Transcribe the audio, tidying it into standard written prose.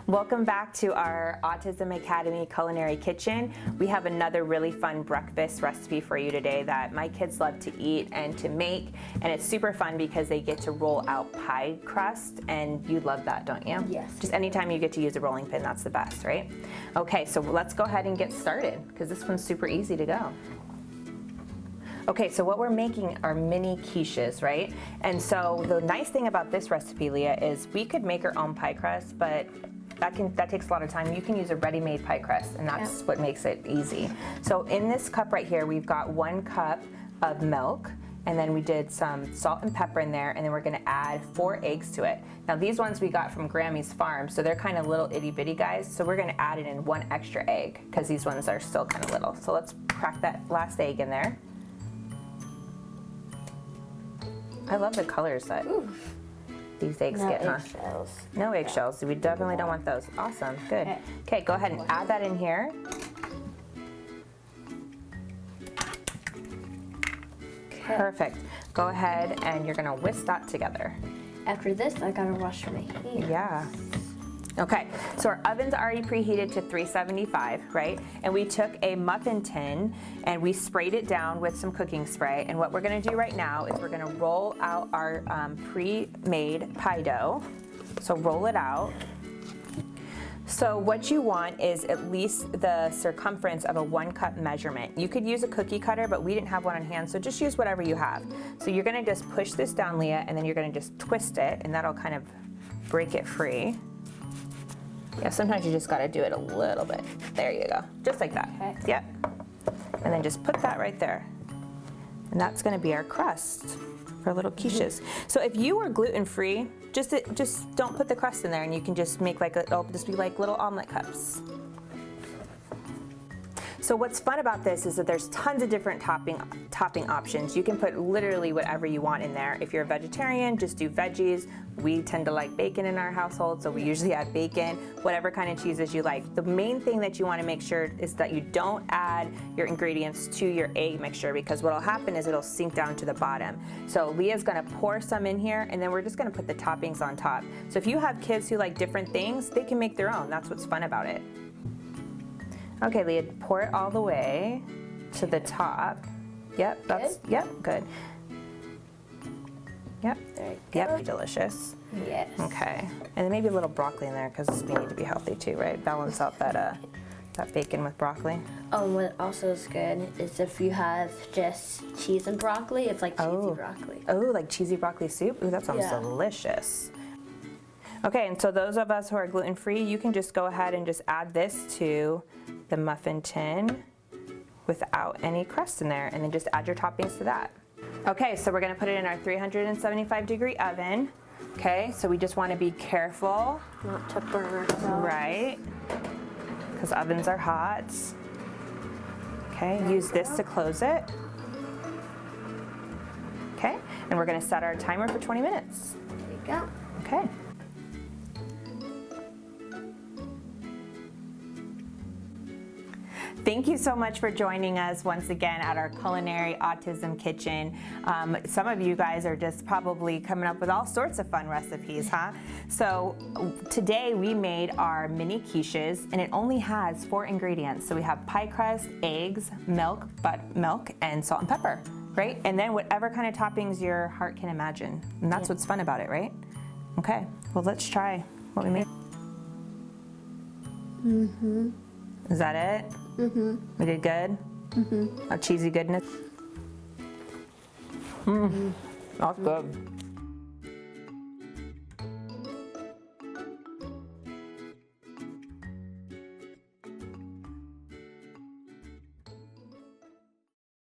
Welcome back to our Autism Academy Culinary Kitchen. We have another really fun breakfast recipe for you today that my kids love to eat and to make, and it's super fun because they get to roll out pie crust, and you love that, don't you? Yes. Just anytime you get to use a rolling pin, that's the best, right? Okay, so let's go ahead and get started because this one's super easy to go. Okay, so what we're making are mini quiches, right? And so the nice thing about this recipe, Leah, is we could make our own pie crust, but that takes a lot of time. You can use a ready-made pie crust, and that's what makes it easy. So in this cup right here, we've got 1 cup of milk, and then we did some salt and pepper in there, and then we're gonna add 4 eggs to it. Now these ones we got from Grammy's farm, so they're kind of little itty bitty guys, so we're gonna add it in 1 extra egg, because these ones are still kind of little. So let's crack that last egg in there. I love the colors that these eggs get, huh? Eggshells. No eggshells. We definitely don't want those. Awesome. Good. Okay, go ahead and add that in here. Perfect. Go ahead and you're going to whisk that together. After this, I gotta wash my hands. Yeah. Okay, so our oven's already preheated to 375, right? And we took a muffin tin and we sprayed it down with some cooking spray. And what we're gonna do right now is we're gonna roll out our pre-made pie dough. So roll it out. So what you want is at least the circumference of a 1 cup measurement. You could use a cookie cutter, but we didn't have one on hand, so just use whatever you have. So you're gonna just push this down, Leah, and then you're gonna just twist it, and that'll kind of break it free. Yeah, sometimes you just gotta do it a little bit. There you go, just like that. Okay. Yep. And then just put that right there. And that's gonna be our crust for little quiches. So if you were gluten-free, just don't put the crust in there, and you can just make it'll just be like little omelet cups. So what's fun about this is that there's tons of different topping options. You can put literally whatever you want in there. If you're a vegetarian, just do veggies. We tend to like bacon in our household, so we usually add bacon, whatever kind of cheeses you like. The main thing that you want to make sure is that you don't add your ingredients to your egg mixture, because what'll happen is it'll sink down to the bottom. So Leah's gonna pour some in here, and then we're just gonna put the toppings on top. So if you have kids who like different things, they can make their own. That's what's fun about it. Okay, Leah, pour it all the way to the top. Yep, that's, yep, good. Yep, yep, delicious. Yes. Okay, and then maybe a little broccoli in there, because we need to be healthy too, right? Balance out that bacon with broccoli. What also is good is if you have just cheese and broccoli, it's like cheesy broccoli. Oh, like cheesy broccoli soup? Ooh, that sounds delicious. Okay, and so those of us who are gluten-free, you can just go ahead and just add this to the muffin tin without any crust in there, and then just add your toppings to that. Okay, so we're gonna put it in our 375-degree oven. Okay, so we just wanna be careful. Not to burn ourselves. Right, because ovens are hot. Okay, use this to close it. Okay, and we're gonna set our timer for 20 minutes. There you go. Okay. Thank you so much for joining us once again at our Culinary Autism Kitchen. Some of you guys are just probably coming up with all sorts of fun recipes, huh? So today we made our mini quiches, and it only has 4 ingredients. So we have pie crust, eggs, milk, and salt and pepper, right? And then whatever kind of toppings your heart can imagine. And that's what's fun about it, right? Okay, well, let's try what we made. Is that it? We did good? Our cheesy goodness? That's good.